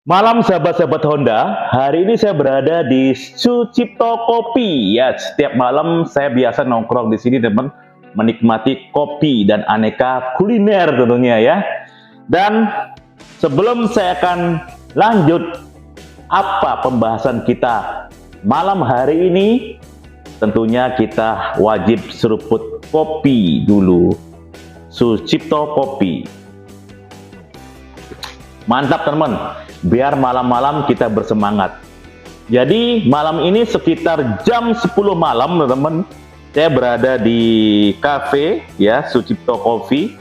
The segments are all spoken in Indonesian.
Malam sahabat-sahabat Honda, hari ini saya berada di Sucipto Kopi. Ya, setiap malam saya biasa nongkrong di sini teman, menikmati kopi dan aneka kuliner tentunya ya. Dan sebelum saya akan lanjut apa pembahasan kita malam hari ini, tentunya kita wajib seruput kopi dulu. Sucipto Kopi. Mantap teman, biar malam-malam kita bersemangat. Jadi malam ini sekitar jam 10 malam teman-teman, saya berada di cafe ya, Sucipto Coffee.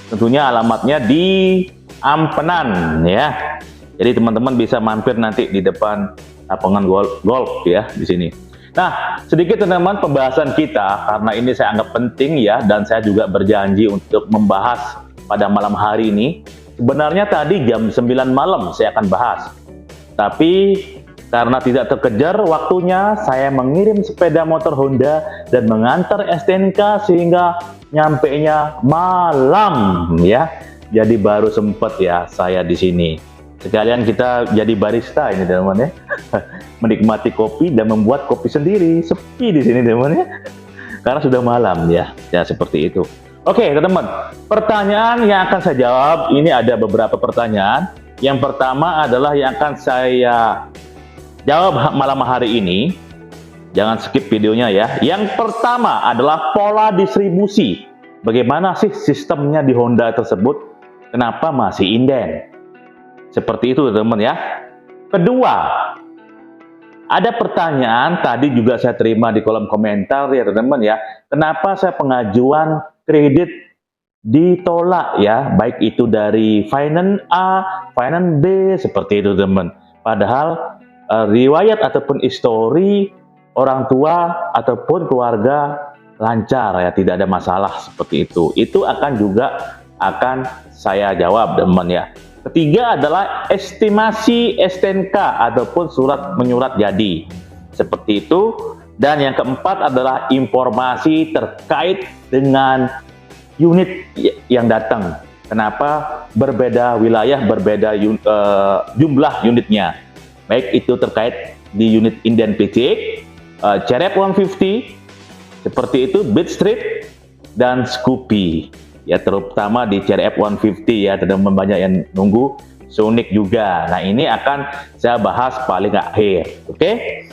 Tentunya alamatnya di Ampenan ya. Jadi teman-teman bisa mampir nanti di depan lapangan golf ya di sini. Nah, sedikit teman-teman pembahasan kita, karena ini saya anggap penting ya, dan saya juga berjanji untuk membahas pada malam hari ini. Sebenarnya tadi jam 9 malam saya akan bahas, tapi karena tidak terkejar waktunya, saya mengirim sepeda motor Honda dan mengantar STNK sehingga nyampenya malam ya. Jadi baru sempat ya saya di sini. Sekalian kita jadi barista ini teman-teman ya. Menikmati kopi dan membuat kopi sendiri. Sepi di sini teman-teman ya. Karena sudah malam ya. Ya seperti itu. Oke teman-teman, pertanyaan yang akan saya jawab ini ada beberapa pertanyaan. Yang pertama adalah yang akan saya jawab malam hari ini. Jangan skip videonya ya. Yang pertama adalah pola distribusi. Bagaimana sih sistemnya di Honda tersebut? Kenapa masih inden? Seperti itu teman-teman ya. Kedua, ada pertanyaan tadi juga saya terima di kolom komentar ya teman-teman ya. Kenapa saya pengajuan kredit ditolak ya, baik itu dari finance A, finance B, seperti itu teman. Padahal riwayat ataupun histori orang tua ataupun keluarga lancar ya, tidak ada masalah seperti itu. Itu akan saya jawab teman ya. Ketiga adalah estimasi STNK ataupun surat menyurat jadi, seperti itu. Dan yang keempat adalah informasi terkait dengan unit yang datang. Kenapa berbeda wilayah, berbeda jumlah unitnya. Baik itu terkait di unit inden PCX, CRF 150, seperti itu, Beat Street, dan Scoopy. Ya terutama di CRF 150 ya, teman-teman banyak yang nunggu. Sonic juga. Nah ini akan saya bahas paling akhir. Oke?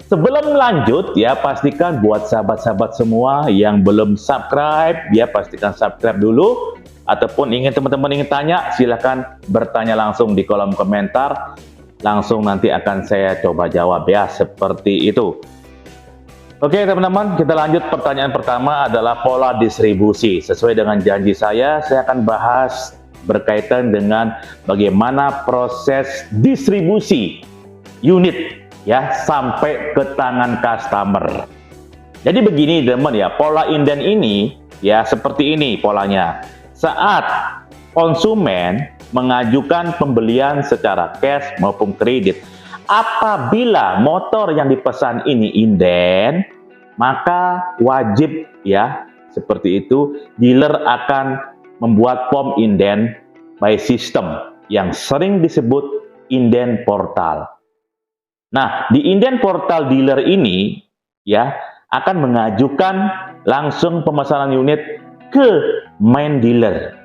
Sebelum lanjut ya, pastikan buat sahabat-sahabat semua yang belum subscribe ya, pastikan subscribe dulu. Ataupun teman-teman ingin tanya, silahkan bertanya langsung di kolom komentar. Langsung nanti akan saya coba jawab ya, seperti itu. Oke teman-teman, kita lanjut. Pertanyaan pertama adalah pola distribusi. Sesuai dengan janji saya akan bahas berkaitan dengan bagaimana proses distribusi unit ya sampai ke tangan customer. Jadi begini teman ya, pola inden ini ya seperti ini polanya. Saat konsumen mengajukan pembelian secara cash maupun kredit, apabila motor yang dipesan ini inden, maka wajib ya seperti itu, dealer akan membuat form inden by system yang sering disebut inden portal. Nah, di inden portal dealer ini ya akan mengajukan langsung pemesanan unit ke main dealer.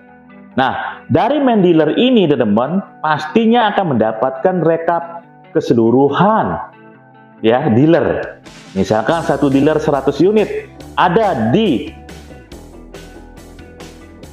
Nah, dari main dealer ini teman-teman pastinya akan mendapatkan rekap keseluruhan ya dealer. Misalkan satu dealer 100 unit, ada di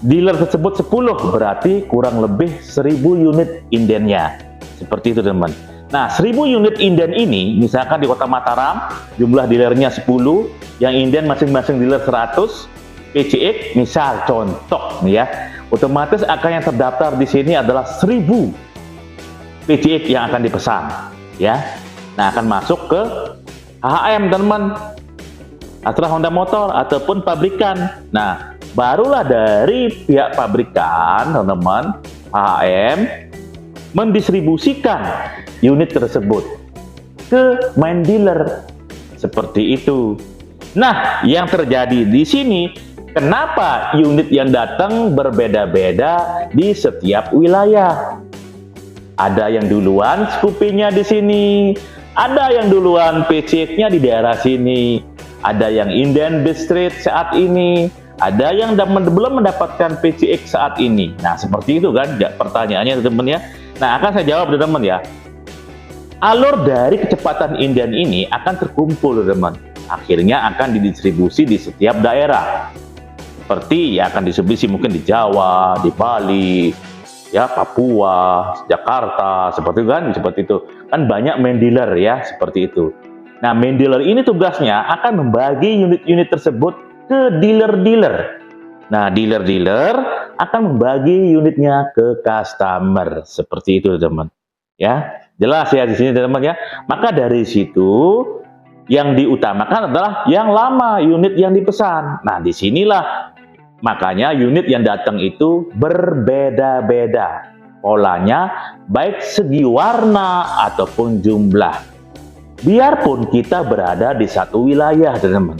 dealer tersebut 10, berarti kurang lebih 1000 unit indennya. Seperti itu teman-teman. Nah, 1000 unit inden ini, misalkan di Kota Mataram, jumlah dealernya 10, yang inden masing-masing dealer 100, PCX, misal contoh ya, otomatis akan yang terdaftar di sini adalah 1000 PCX yang akan dipesan ya. Nah, akan masuk ke HHM teman-teman, antara Honda Motor ataupun pabrikan. Nah, barulah dari pihak pabrikan teman-teman, HHM mendistribusikan unit tersebut ke main dealer. Seperti itu. Nah, yang terjadi di sini, kenapa unit yang datang berbeda-beda di setiap wilayah? Ada yang duluan Scoopy-nya di sini, ada yang duluan PCX-nya di daerah sini, ada yang inden bis street saat ini, ada yang belum mendapatkan PCX saat ini. Nah, seperti itu kan pertanyaannya teman-teman ya. Nah, akan saya jawab teman-teman ya. Alur dari kecepatan inden ini akan terkumpul teman-teman. Akhirnya akan didistribusi di setiap daerah. Seperti ya akan distribusi mungkin di Jawa, di Bali, ya Papua, Jakarta, seperti itu kan banyak main dealer ya seperti itu. Nah, main dealer ini tugasnya akan membagi unit-unit tersebut ke dealer-dealer. Nah, dealer-dealer akan membagi unitnya ke customer seperti itu teman. Ya, jelas ya di sini teman ya. Maka dari situ yang diutamakan adalah yang lama unit yang dipesan. Nah, disinilah makanya unit yang datang itu berbeda-beda polanya, baik segi warna ataupun jumlah. Biarpun kita berada di satu wilayah, teman-teman,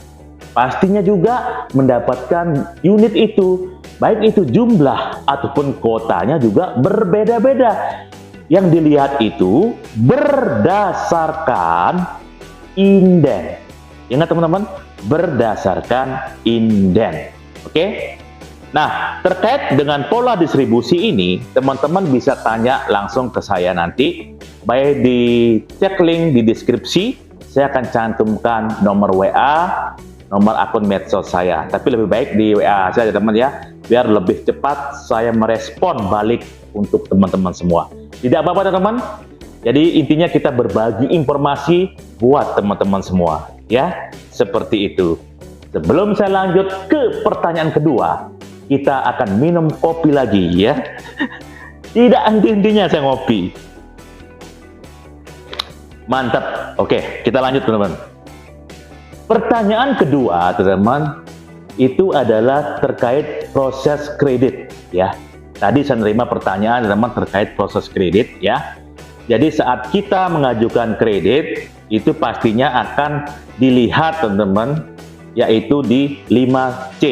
pastinya juga mendapatkan unit itu, baik itu jumlah ataupun kotanya juga berbeda-beda. Yang dilihat itu berdasarkan inden. Ingat teman-teman, berdasarkan inden. Oke. Nah, terkait dengan pola distribusi ini, teman-teman bisa tanya langsung ke saya nanti. Baik di cek link di deskripsi, saya akan cantumkan nomor WA, nomor akun medsos saya. Tapi lebih baik di WA saja teman ya, biar lebih cepat saya merespon balik untuk teman-teman semua. Tidak apa-apa teman-teman. Jadi intinya kita berbagi informasi buat teman-teman semua, ya. Seperti itu. Sebelum saya lanjut ke pertanyaan kedua, kita akan minum kopi lagi ya. Tidak henti-hentinya saya ngopi. Mantap. Oke, kita lanjut teman-teman. Pertanyaan kedua teman-teman, itu adalah terkait proses kredit ya. Tadi saya menerima pertanyaan teman-teman terkait proses kredit ya. Jadi saat kita mengajukan kredit, itu pastinya akan dilihat teman-teman, yaitu di 5C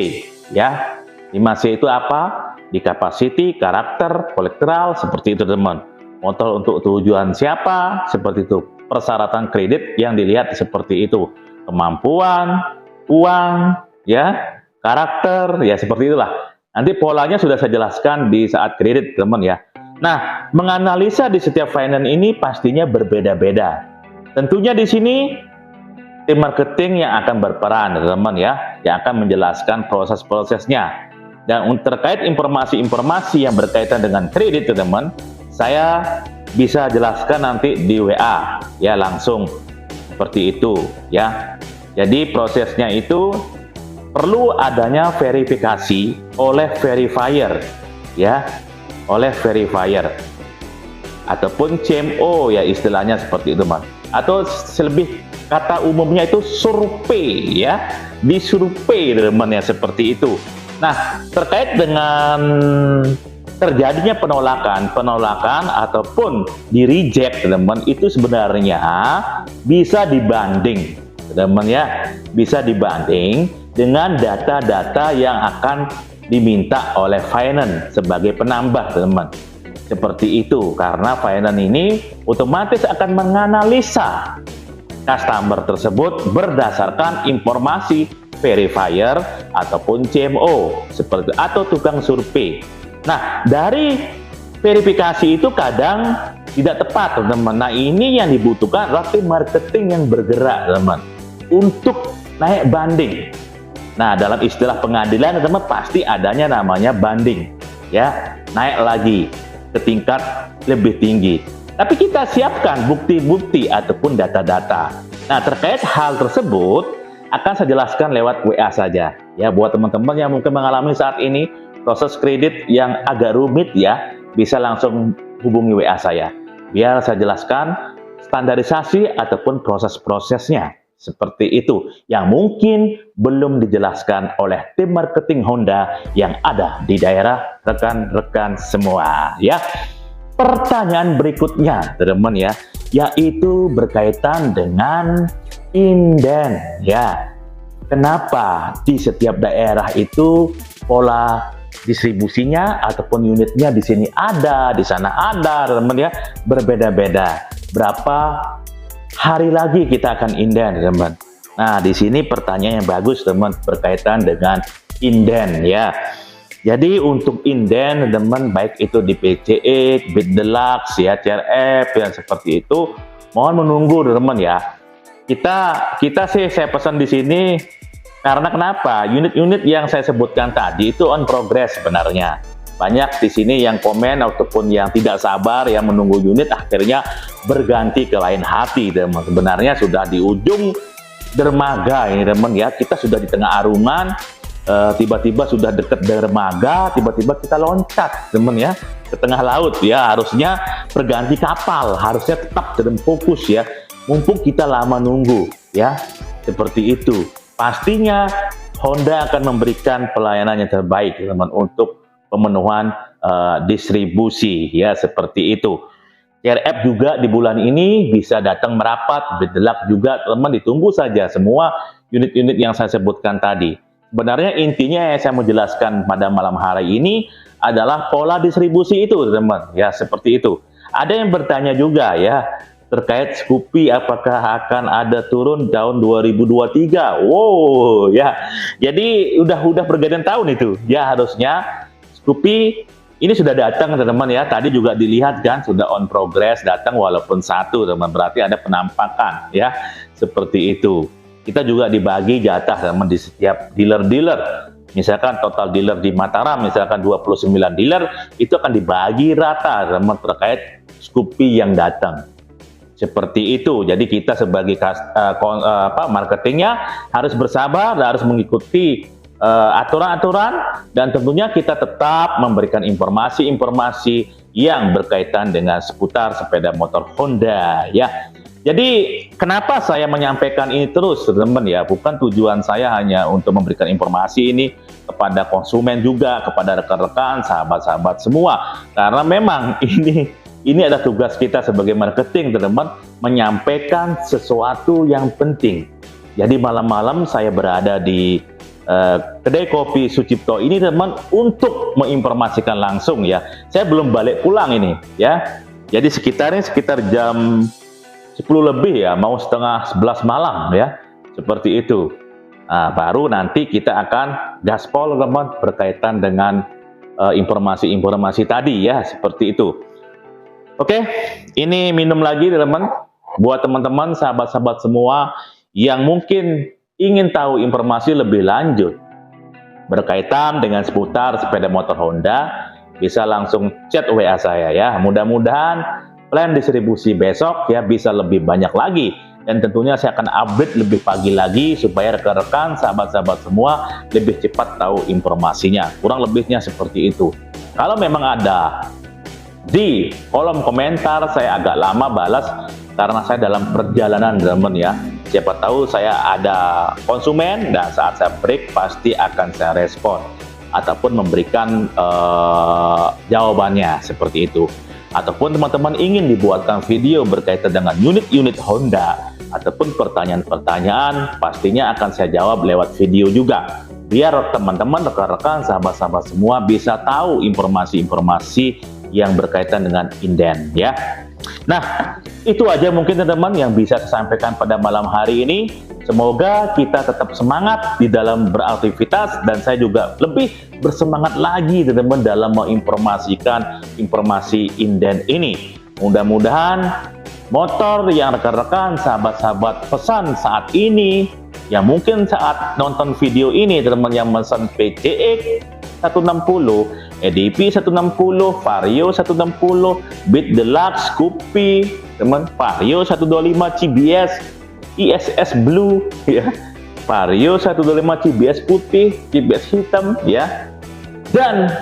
ya. 5C itu apa? Di capacity, karakter, collateral, seperti itu teman. Motor untuk tujuan siapa? Seperti itu. Persyaratan kredit yang dilihat seperti itu. Kemampuan, uang, ya, karakter, ya seperti itulah. Nanti polanya sudah saya jelaskan di saat kredit teman ya. Nah, menganalisa di setiap finance ini pastinya berbeda-beda. Tentunya di sini tim marketing yang akan berperan teman-teman ya, yang akan menjelaskan proses-prosesnya. Dan terkait informasi-informasi yang berkaitan dengan kredit teman-teman, saya bisa jelaskan nanti di WA ya langsung seperti itu ya. Jadi prosesnya itu perlu adanya verifikasi oleh verifier ya, oleh verifier ataupun CMO ya istilahnya seperti itu Mas. Atau lebih kata umumnya itu survei ya, disurvei teman ya seperti itu. Nah, terkait dengan terjadinya penolakan ataupun di reject teman, itu sebenarnya bisa dibanding teman ya, bisa dibanding dengan data-data yang akan diminta oleh finance sebagai penambah teman. Seperti itu, karena finance ini otomatis akan menganalisa customer tersebut berdasarkan informasi verifier ataupun CMO seperti atau tukang survei. Nah, dari verifikasi itu kadang tidak tepat teman-teman. Nah, ini yang dibutuhkan adalah tim marketing yang bergerak teman untuk naik banding. Nah, dalam istilah pengadilan teman pasti adanya namanya banding ya, naik lagi ke tingkat lebih tinggi. Tapi kita siapkan bukti-bukti ataupun data-data. Nah, terkait hal tersebut akan saya jelaskan lewat WA saja ya, buat teman-teman yang mungkin mengalami saat ini proses kredit yang agak rumit ya, bisa langsung hubungi WA saya biar saya jelaskan standarisasi ataupun proses-prosesnya seperti itu yang mungkin belum dijelaskan oleh tim marketing Honda yang ada di daerah rekan-rekan semua ya. Pertanyaan berikutnya teman-teman ya, yaitu berkaitan dengan inden ya. Kenapa di setiap daerah itu pola distribusinya ataupun unitnya di sini ada, di sana ada, teman-teman ya, berbeda-beda. Berapa hari lagi kita akan inden, teman-teman? Nah, di sini pertanyaan yang bagus, teman, berkaitan dengan inden ya. Jadi untuk inden, teman, baik itu di PCX, Bit Deluxe ya, CRF yang seperti itu, mohon menunggu, teman ya. Kita sih saya pesan di sini karena kenapa? Unit-unit yang saya sebutkan tadi itu on progress sebenarnya. Banyak di sini yang komen ataupun yang tidak sabar yang menunggu unit akhirnya berganti ke lain hati, teman. Sebenarnya sudah di ujung dermaga ini, teman ya. Kita sudah di tengah arungan, tiba-tiba sudah dekat dermaga, tiba-tiba kita loncat, teman ya, ke tengah laut ya. Harusnya berganti kapal, harusnya tetap dalam fokus ya. Mumpung kita lama nunggu ya, seperti itu. Pastinya Honda akan memberikan pelayanan yang terbaik, teman, untuk pemenuhan distribusi ya, seperti itu. CRF juga di bulan ini bisa datang merapat, Bit Deluxe juga, teman, ditunggu saja semua unit-unit yang saya sebutkan tadi. Sebenarnya intinya yang saya mau jelaskan pada malam hari ini adalah pola distribusi itu, teman ya, seperti itu. Ada yang bertanya juga ya terkait Scoopy apakah akan ada turun tahun 2023. Wow ya, jadi udah pergantian tahun itu ya. Harusnya Scoopy ini sudah datang, teman-teman ya. Tadi juga dilihat kan sudah on progress datang walaupun satu, teman, berarti ada penampakan ya, seperti itu. Kita juga dibagi jatah, teman, di setiap dealer-dealer. Misalkan total dealer di Mataram misalkan 29 dealer, itu akan dibagi rata, teman, terkait Scoopy yang datang. Seperti itu. Jadi kita sebagai marketingnya harus bersabar, harus mengikuti aturan-aturan, dan tentunya kita tetap memberikan informasi-informasi yang berkaitan dengan seputar sepeda motor Honda ya. Jadi kenapa saya menyampaikan ini terus, teman-teman ya? Bukan tujuan saya hanya untuk memberikan informasi ini kepada konsumen juga, kepada rekan-rekan, sahabat-sahabat semua. Karena memang ini adalah tugas kita sebagai marketing, teman-teman, menyampaikan sesuatu yang penting. Jadi malam-malam saya berada di kedai kopi Sucipto ini, teman, untuk menginformasikan langsung ya. Saya belum balik pulang ini ya. Jadi sekitar jam 10 lebih ya, mau setengah 11 malam ya, seperti itu. Nah, baru nanti kita akan gaspol, teman, berkaitan dengan informasi-informasi tadi ya, seperti itu. Oke, ini minum lagi, teman, buat teman-teman, sahabat-sahabat semua yang mungkin ingin tahu informasi lebih lanjut berkaitan dengan seputar sepeda motor Honda, bisa langsung chat WA saya ya. Mudah-mudahan plan distribusi besok ya bisa lebih banyak lagi, dan tentunya saya akan update lebih pagi lagi supaya rekan-rekan, sahabat-sahabat semua lebih cepat tahu informasinya. Kurang lebihnya seperti itu. Kalau memang ada di kolom komentar, saya agak lama balas karena saya dalam perjalanan, teman ya. Siapa tahu saya ada konsumen dan saat saya break pasti akan saya respon ataupun memberikan jawabannya, seperti itu. Ataupun teman-teman ingin dibuatkan video berkaitan dengan unit-unit Honda ataupun pertanyaan-pertanyaan, pastinya akan saya jawab lewat video juga, biar teman-teman, rekan-rekan, sahabat-sahabat semua bisa tahu informasi-informasi yang berkaitan dengan inden ya. Nah, itu aja mungkin, teman-teman, yang bisa saya sampaikan pada malam hari ini. Semoga kita tetap semangat di dalam beraktivitas, dan saya juga lebih bersemangat lagi, teman-teman, dalam menginformasikan informasi inden ini. Mudah-mudahan motor yang rekan-rekan, sahabat-sahabat pesan saat ini, yang mungkin saat nonton video ini, teman-teman, yang pesan PCX 160, EDP 160, Vario 160, Bit Deluxe, Scoopy, teman, Vario 125 CBS, ISS Blue ya, Vario 125 CBS putih, CBS hitam ya, dan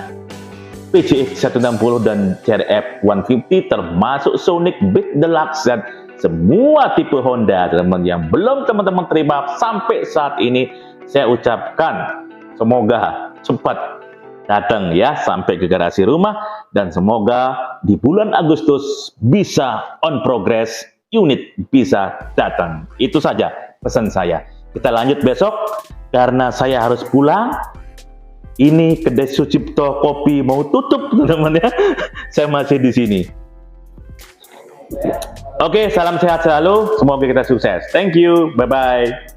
PCX 160 dan CRF 150 termasuk Sonic, Bit Deluxe, dan semua tipe Honda, teman-teman, yang belum teman-teman terima sampai saat ini. Saya ucapkan semoga cepat datang ya sampai ke garasi rumah, dan semoga di bulan Agustus bisa on progress, unit bisa datang. Itu saja pesan saya. Kita lanjut besok karena saya harus pulang. ini kedai Sucipto Kopi mau tutup, teman-teman ya. Saya masih di sini. Oke, salam sehat selalu. Semoga kita sukses. Thank you. Bye-bye.